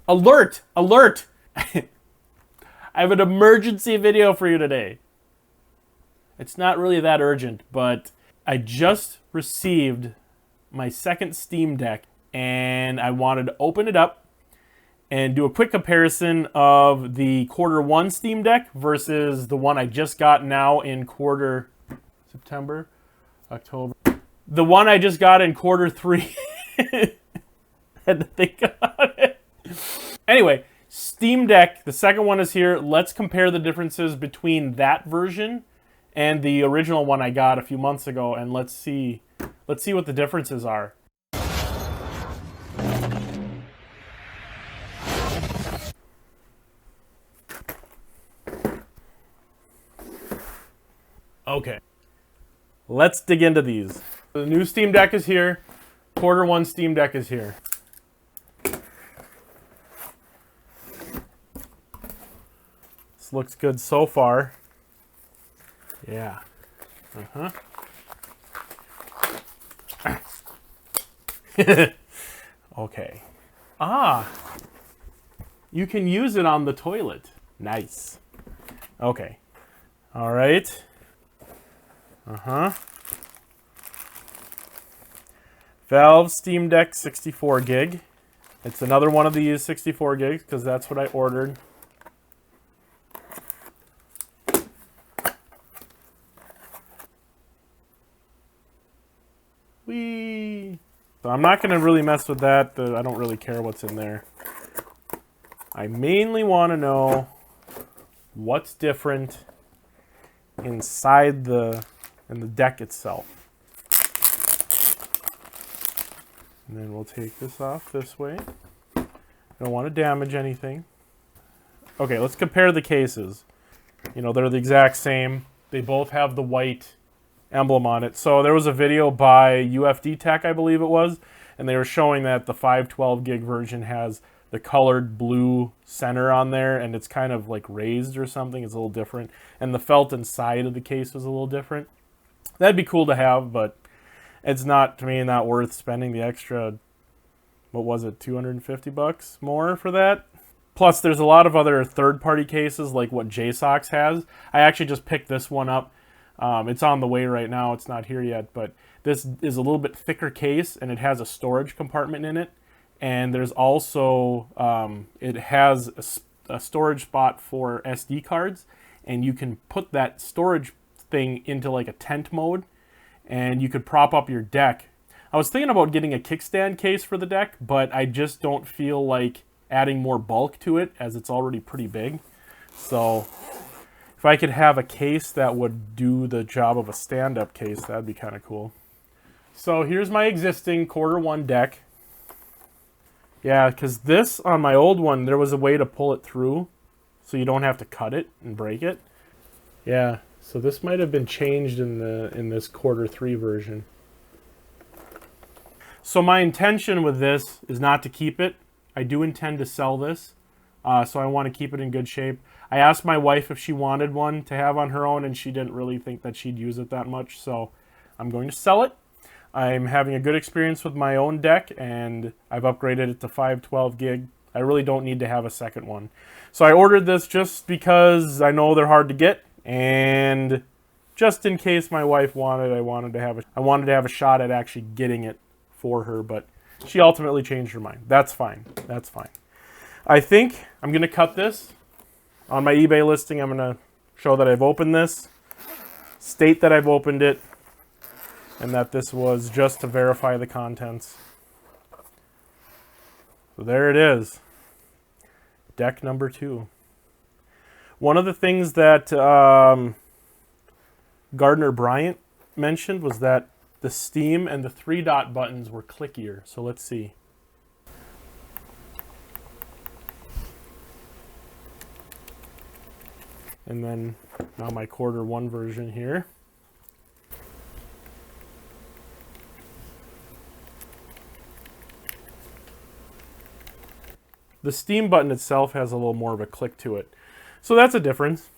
Alert! Alert! I have an emergency video for you today. It's not really that urgent, but I just received my second Steam Deck, and I wanted to open it up and do a quick comparison of the Q1 Steam Deck versus the one I just got now in September, October. The one I just got in Q3. Had to think about it. Anyway, Steam Deck, the second one is here. Let's compare the differences between that version and the original one I got a few months ago, and let's see what the differences are. Okay, let's dig into these. The new Steam Deck is here. Q1 Steam Deck is here. This looks good so far. Yeah. Okay. You can use it on the toilet. Nice. Okay. All right. Valve Steam Deck 64 gig. It's another one of these 64 gigs because that's what I ordered. Whee! So I'm not going to really mess with that. I don't really care what's in there. I mainly want to know what's different inside in the deck itself. And then we'll take this off this way. I don't want to damage anything. Okay, let's compare the cases. You know, they're the exact same. They both have the white emblem on it. So there was a video by UFD Tech, I believe it was, and they were showing that the 512 gig version has the colored blue center on there, and it's kind of like raised or something. It's a little different. And the felt inside of the case was a little different. That'd be cool to have, but it's not, to me, not worth spending the extra, what was it, $250 more for that? Plus, there's a lot of other third-party cases, like what JSOX has. I actually just picked this one up. It's on the way right now. It's not here yet, but this is a little bit thicker case, and it has a storage compartment in it. And there's also, it has a storage spot for SD cards, and you can put that storage thing into like a tent mode, and you could prop up your deck. I was thinking about getting a kickstand case for the deck, but I just don't feel like adding more bulk to it as it's already pretty big. So if I could have a case that would do the job of a stand-up case, that'd be kind of cool. So here's my existing Q1 deck. Yeah, because this, on my old one, there was a way to pull it through so you don't have to cut it and break it. Yeah, so this might have been changed in this Q3 version. So my intention with this is not to keep it. I do intend to sell this, so I want to keep it in good shape. I asked my wife if she wanted one to have on her own, and she didn't really think that she'd use it that much, so I'm going to sell it. I'm having a good experience with my own deck, and I've upgraded it to 512 gig. I really don't need to have a second one. So I ordered this just because I know they're hard to get, and just in case my wife wanted, I wanted to have a shot at actually getting it for her, but she ultimately changed her mind. That's fine. That's fine. I think I'm going to cut this. On my eBay listing, I'm going to show that I've opened this, state that I've opened it, and that this was just to verify the contents. So there it is. Deck number 2. One of the things that Gardner Bryant mentioned was that the Steam and the 3-dot buttons were clickier. So let's see. And then now my Q1 version here. The Steam button itself has a little more of a click to it. So that's a difference.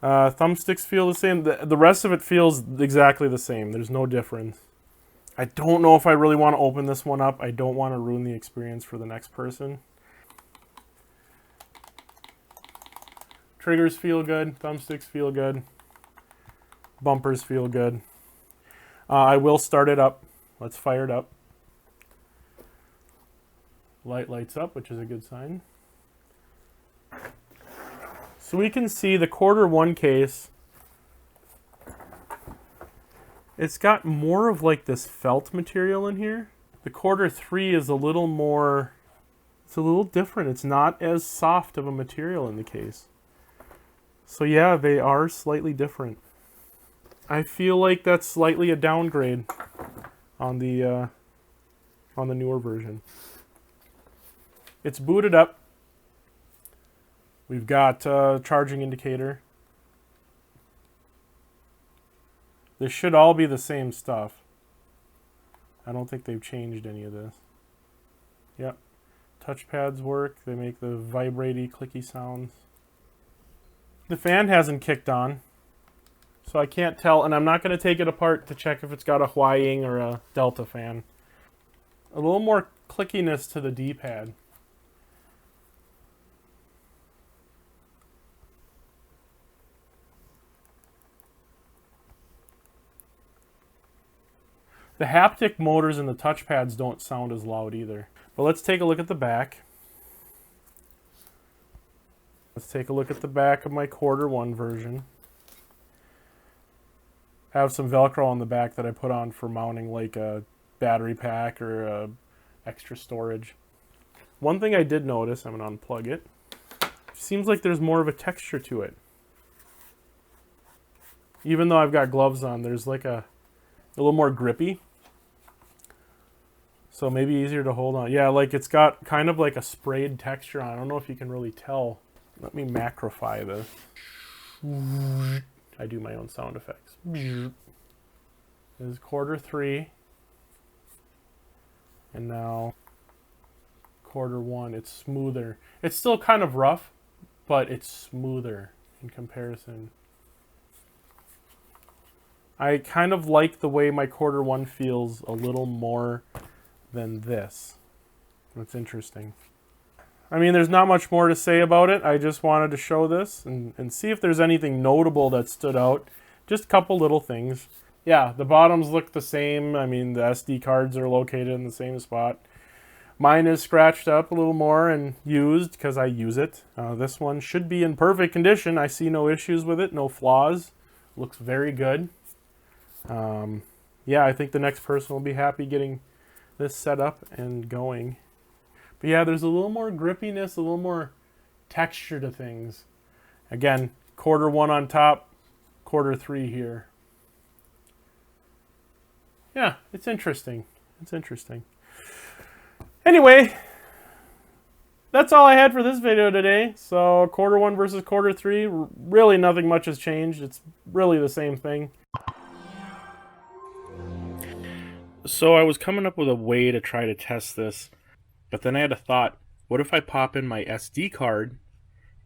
Thumbsticks feel the same. The rest of it feels exactly the same. There's no difference. I don't know if I really want to open this one up. I don't want to ruin the experience for the next person. Triggers feel good. Thumbsticks feel good. Bumpers feel good. I will start it up. Let's fire it up. Light lights up, which is a good sign. So we can see the Q1 case. It's got more of like this felt material in here. The Q3 is a little more, it's a little different. It's not as soft of a material in the case. So yeah, they are slightly different. I feel like that's slightly a downgrade on the newer version. It's booted up. We've got charging indicator. This should all be the same stuff. I don't think they've changed any of this. Yep. Touchpads work. They make the vibraty, clicky sounds. The fan hasn't kicked on, so I can't tell, and I'm not going to take it apart to check if it's got a Huaying or a Delta fan. A little more clickiness to the D-pad. The haptic motors and the touchpads don't sound as loud either. But let's take a look at the back. Let's take a look at the back of my Q1 version. I have some Velcro on the back that I put on for mounting like a battery pack or extra storage. One thing I did notice, I'm going to unplug it. Seems like there's more of a texture to it. Even though I've got gloves on, there's like a little more grippy. So maybe easier to hold on. Yeah, like it's got kind of like a sprayed texture on. I don't know if you can really tell. Let me macrofy this. I do my own sound effects. This is Q3. And now Q1, it's smoother. It's still kind of rough, but it's smoother in comparison. I kind of like the way my Q1 feels a little more than this. That's interesting. I mean, there's not much more to say about it. I just wanted to show this and see if there's anything notable that stood out. Just a couple little things. Yeah, the bottoms look the same. I mean, the SD cards are located in the same spot. Mine is scratched up a little more and used because I use it. This one should be in perfect condition. I see no issues with it, no flaws. Looks very good. Yeah, I think the next person will be happy getting this set up and going. But yeah, there's a little more grippiness, a little more texture to things. Again, Q1 on top, Q3 here. Yeah, it's interesting. It's interesting. Anyway, that's all I had for this video today. So Q1 versus Q3, really nothing much has changed. It's really the same thing. So I was coming up with a way to try to test this, but then I had a thought, what if I pop in my SD card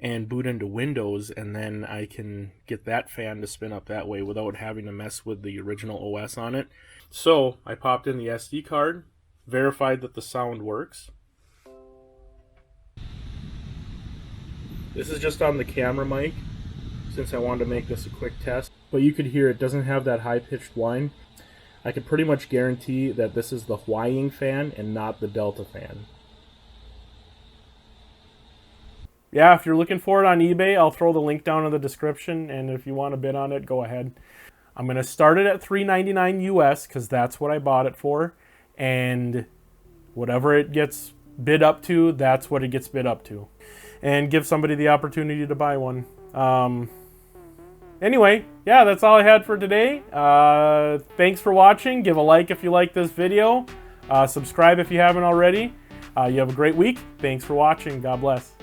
and boot into Windows, and then I can get that fan to spin up that way without having to mess with the original OS on it. So I popped in the SD card, verified that the sound works. This is just on the camera mic, since I wanted to make this a quick test. But you could hear it doesn't have that high-pitched whine. I could pretty much guarantee that this is the Huaying fan and not the Delta fan. Yeah, if you're looking for it on eBay, I'll throw the link down in the description, and if you want to bid on it, go ahead. I'm going to start it at $3.99 US because that's what I bought it for, and whatever it gets bid up to, that's what it gets bid up to. And give somebody the opportunity to buy one. Anyway, yeah, that's all I had for today. Thanks for watching. Give a like if you like this video. Subscribe if you haven't already. You have a great week. Thanks for watching. God bless.